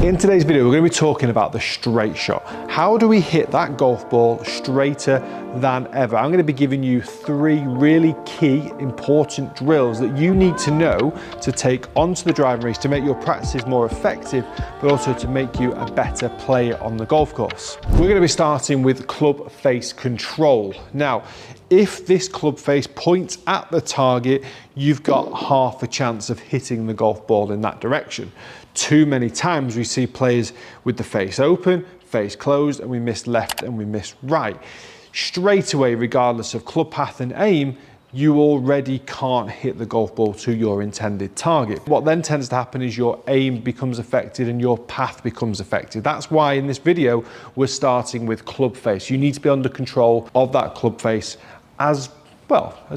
In today's video, we're going to be talking about the straight shot. How do we hit that golf ball straighter than ever? I'm going to be giving you 3 really key, important drills that you need to know to take onto the driving range to make your practices more effective, but also to make you a better player on the golf course. We're going to be starting with club face control. Now, if this club face points at the target, you've got half a chance of hitting the golf ball in that direction. Too many times we see players with the face open, face closed, and we miss left and we miss right. Straight away, regardless of club path and aim, you already can't hit the golf ball to your intended target. What then tends to happen is your aim becomes affected and your path becomes affected. That's why in this video, we're starting with club face. You need to be under control of that club face as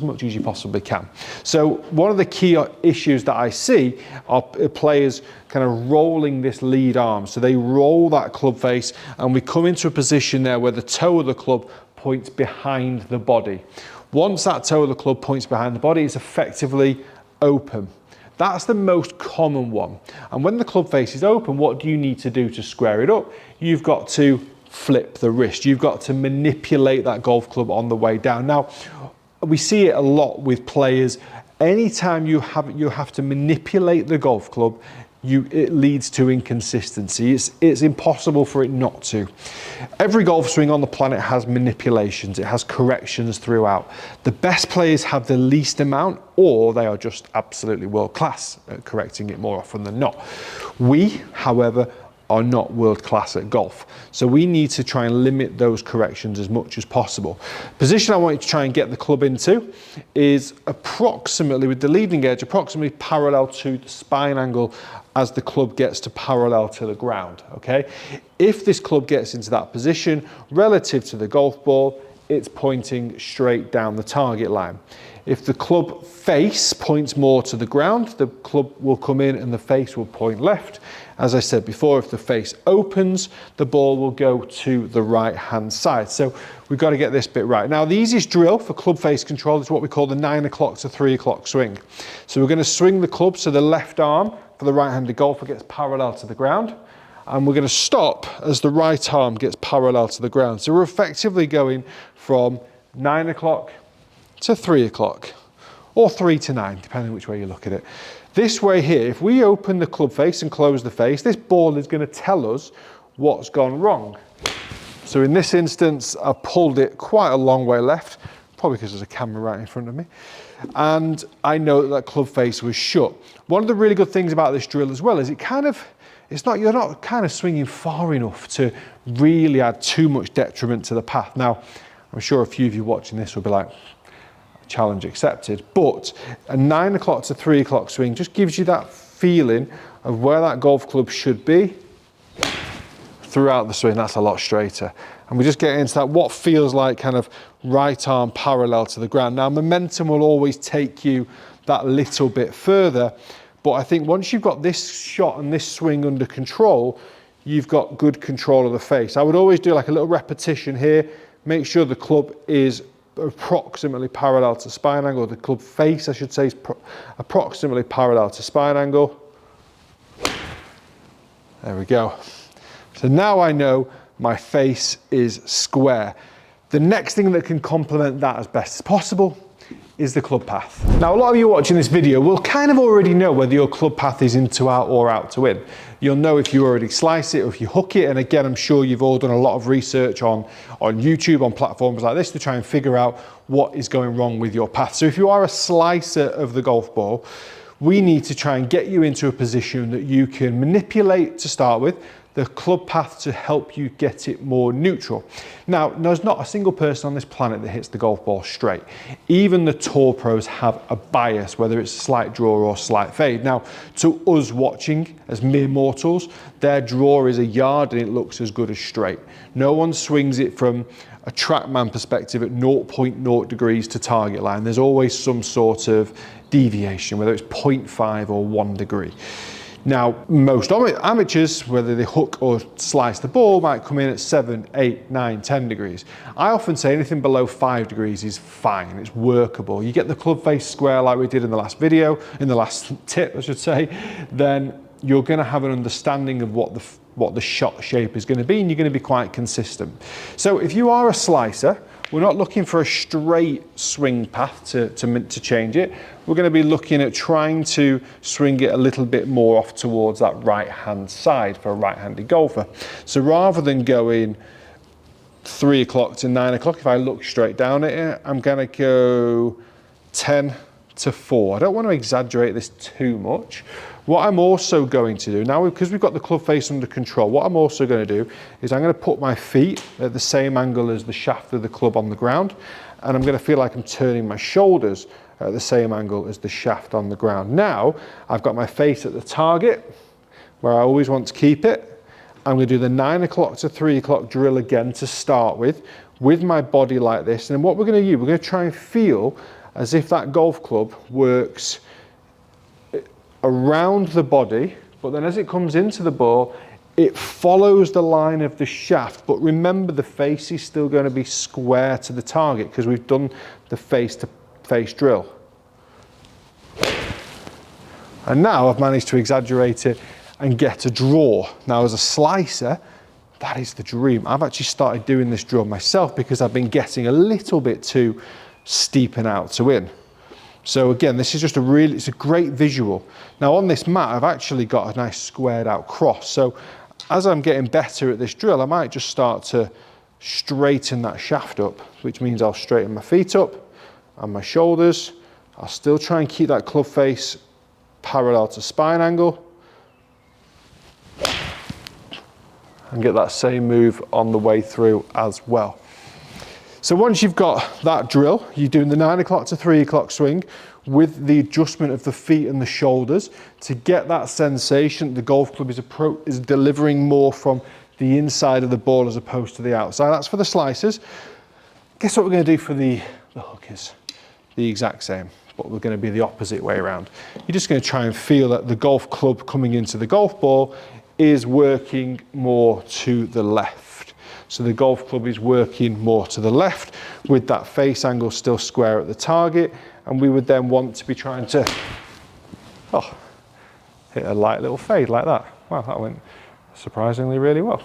much as you possibly can. So one of the key issues that I see are players kind of rolling this lead arm. So they roll that club face and we come into a position there where the toe of the club points behind the body. Once that toe of the club points behind the body, it's effectively open. That's the most common one. And when the club face is open, what do you need to do to square it up? You've got to flip the wrist. You've got to manipulate that golf club on the way down. Now, we see it a lot with players. Anytime you have to manipulate the golf club, it leads to inconsistency. It's impossible for it not to. Every golf swing on the planet has manipulations. It has corrections throughout. The best players have the least amount, or they are just absolutely world class at correcting it more often than not. We, however, are not world class at golf. So we need to try and limit those corrections as much as possible. Position I want you to try and get the club into is approximately, with the leading edge, approximately parallel to the spine angle as the club gets to parallel to the ground, okay? If this club gets into that position relative to the golf ball, it's pointing straight down the target line. If the club face points more to the ground, the club will come in and the face will point left. As I said before, if the face opens, the ball will go to the right-hand side. So we've got to get this bit right. Now, the easiest drill for club face control is what we call the 9 o'clock to 3 o'clock swing. So we're going to swing the club so the left arm for the right-handed golfer gets parallel to the ground. And we're going to stop as the right arm gets parallel to the ground. So we're effectively going from 9 o'clock to 3 o'clock, or 3 to 9, depending which way you look at it. This way here, if we open the club face and close the face, this ball is going to tell us what's gone wrong. So in this instance, I pulled it quite a long way left, probably because there's a camera right in front of me, and I know that club face was shut. One of the really good things about this drill as well is you're not kind of swinging far enough to really add too much detriment to the path. Now, I'm sure a few of you watching this will be like, challenge accepted, but a 9 o'clock to 3 o'clock swing just gives you that feeling of where that golf club should be throughout the swing. That's a lot straighter. And we just get into that, what feels like kind of right arm parallel to the ground. Now, momentum will always take you that little bit further, but I think once you've got this shot and this swing under control, you've got good control of the face. I would always do like a little repetition here, make sure the club is approximately parallel to spine angle, the club face I should say is approximately parallel to spine angle. There we go. So now I know my face is square. The next thing that can complement that as best as possible is the club path. Now, a lot of you watching this video will kind of already know whether your club path is into out or out to in. You'll know if you already slice it or if you hook it. And again, I'm sure you've all done a lot of research on YouTube, on platforms like this to try and figure out what is going wrong with your path. So if you are a slicer of the golf ball, we need to try and get you into a position that you can manipulate to start with, the club path to help you get it more neutral. Now, there's not a single person on this planet that hits the golf ball straight. Even the tour pros have a bias, whether it's slight draw or slight fade. Now, to us watching as mere mortals, their draw is a yard and it looks as good as straight. No one swings it from a TrackMan perspective at 0.0 degrees to target line. There's always some sort of deviation, whether it's 0.5 or 1 degree. Now, most amateurs, whether they hook or slice the ball, might come in at 7, 8, 9, 10 degrees. I often say anything below 5 degrees is fine, it's workable. You get the club face square like we did in the last video, in the last tip, I should say, then you're going to have an understanding of what the shot shape is going to be, and you're going to be quite consistent. So if you are a slicer, we're not looking for a straight swing path to change it. We're going to be looking at trying to swing it a little bit more off towards that right-hand side for a right-handed golfer. So rather than going 3 o'clock to 9 o'clock, if I look straight down at it, I'm going to go 10 to 4. I don't want to exaggerate this too much. What I'm also going to do, now because we've got the club face under control, what I'm also going to do is I'm going to put my feet at the same angle as the shaft of the club on the ground, and I'm going to feel like I'm turning my shoulders at the same angle as the shaft on the ground. Now, I've got my face at the target, where I always want to keep it. I'm going to do the 9 o'clock to 3 o'clock drill again to start with my body like this. And what we're going to do, we're going to try and feel as if that golf club works around the body, but then as it comes into the ball, it follows the line of the shaft. But remember, the face is still going to be square to the target because we've done the face to face drill. And now I've managed to exaggerate it and get a draw. Now as a slicer, that is the dream. I've actually started doing this drill myself because I've been getting a little bit too steep and out to in. So again, this is just it's a great visual. Now on this mat, I've actually got a nice squared out cross. So as I'm getting better at this drill, I might just start to straighten that shaft up, which means I'll straighten my feet up and my shoulders. I'll still try and keep that club face parallel to spine angle and get that same move on the way through as well. So once you've got that drill, you're doing the 9 o'clock to 3 o'clock swing with the adjustment of the feet and the shoulders to get that sensation the golf club is delivering more from the inside of the ball as opposed to the outside. That's for the slicers. Guess what we're going to do for the hookers? The exact same, but we're going to be the opposite way around. You're just going to try and feel that the golf club coming into the golf ball is working more to the left. So the golf club is working more to the left with that face angle still square at the target, and we would then want to be trying to hit a light little fade like that. Wow, that went surprisingly really well.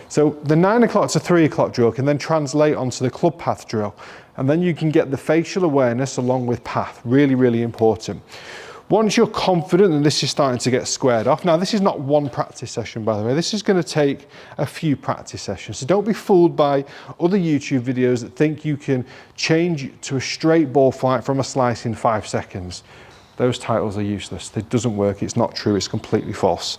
So the 9 o'clock to 3 o'clock drill can then translate onto the club path drill, and then you can get the facial awareness along with path. Really, really important. Once you're confident that this is starting to get squared off, now this is not one practice session, by the way, this is going to take a few practice sessions. So don't be fooled by other YouTube videos that think you can change to a straight ball flight from a slice in 5 seconds. Those titles are useless. It doesn't work. It's not true. It's completely false.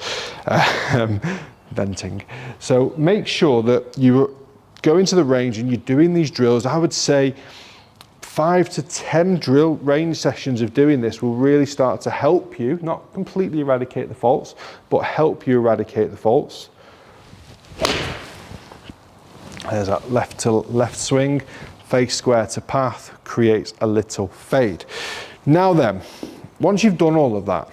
Venting. So make sure that you go into the range and you're doing these drills. I would say 5 to 10 drill range sessions of doing this will really start to help you, not completely eradicate the faults, but help you eradicate the faults. There's that left to left swing, face square to path, creates a little fade. Now then, once you've done all of that,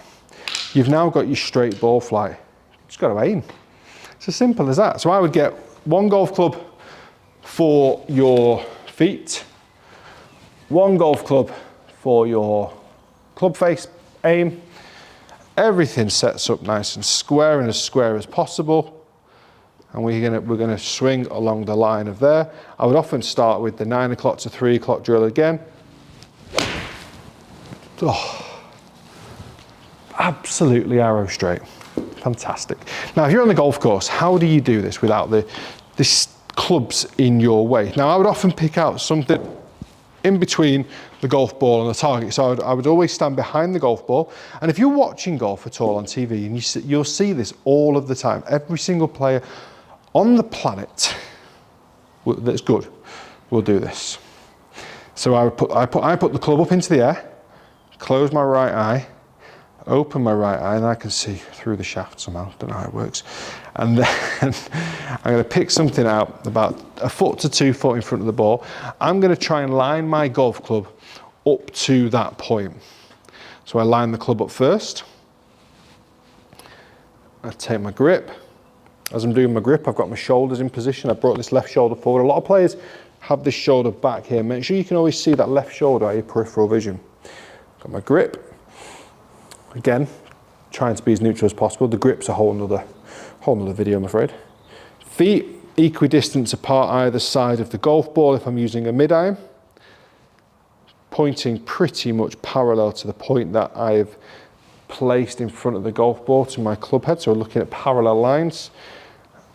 you've now got your straight ball flight. You've just got to aim. It's as simple as that. So I would get one golf club for your feet, one golf club for your club face aim. Everything sets up nice and square and as square as possible. And we're gonna swing along the line of there. I would often start with the 9 o'clock to 3 o'clock drill again. Oh, absolutely arrow straight. Fantastic. Now, if you're on the golf course, how do you do this without the clubs in your way? Now, I would often pick out something in between the golf ball and the target. So I would always stand behind the golf ball. And if you're watching golf at all on TV, and you'll see this all of the time, every single player on the planet that's good will do this. So I put the club up into the air, close my right eye, open my right eye, and I can see through the shaft somehow. Don't know how it works. And then I'm going to pick something out about 1 foot to 2 foot in front of the ball. I'm going to try and line my golf club up to that point. So I line the club up first. I take my grip. As I'm doing my grip, I've got my shoulders in position. I brought this left shoulder forward. A lot of players have this shoulder back here. Make sure you can always see that left shoulder at your peripheral vision. Got my grip. Again, trying to be as neutral as possible. The grip's a whole nother video, I'm afraid. Feet equidistant apart either side of the golf ball if I'm using a mid-iron. Pointing pretty much parallel to the point that I've placed in front of the golf ball to my club head, so we're looking at parallel lines.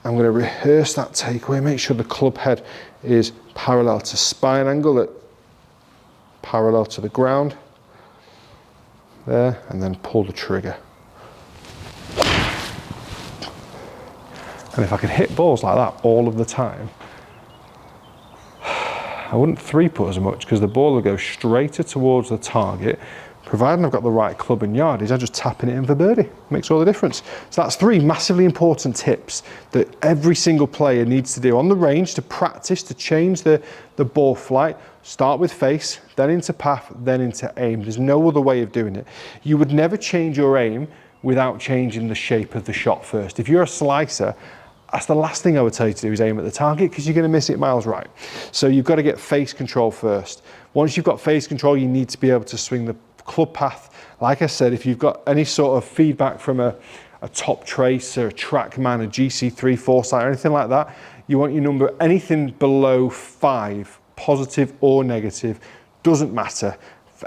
I'm going to rehearse that takeaway, make sure the club head is parallel to spine angle, parallel to the ground. There, and then pull the trigger. And if I could hit balls like that all of the time, I wouldn't three putt as much because the ball would go straighter towards the target, providing I've got the right club and yardage. I'm just tapping it in for birdie. Makes all the difference. So that's 3 massively important tips that every single player needs to do on the range to practice, to change the ball flight. Start with face, then into path, then into aim. There's no other way of doing it. You would never change your aim without changing the shape of the shot first. If you're a slicer, that's the last thing I would tell you to do is aim at the target because you're going to miss it miles right. So you've got to get face control first. Once you've got face control, you need to be able to swing the club path. Like I said, if you've got any sort of feedback from a top tracer, a TrackMan, a GC3 Foresight, or anything like that, you want your number anything below 5, positive or negative, doesn't matter.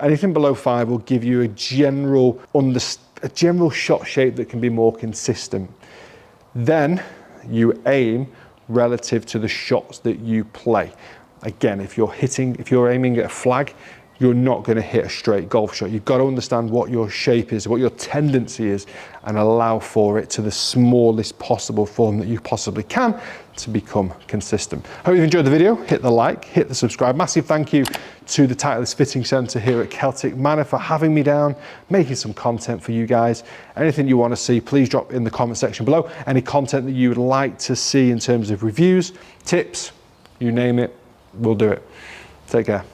Anything below 5 will give you a general shot shape that can be more consistent. Then you aim relative to the shots that you play. Again, if you're aiming at a flag, you're not going to hit a straight golf shot. You've got to understand what your shape is, what your tendency is, and allow for it to the smallest possible form that you possibly can to become consistent. Hope you've enjoyed the video. Hit the like, hit the subscribe. Massive thank you to the Titleist Fitting Centre here at Celtic Manor for having me down, making some content for you guys. Anything you want to see, please drop in the comment section below. Any content that you would like to see in terms of reviews, tips, you name it, we'll do it. Take care.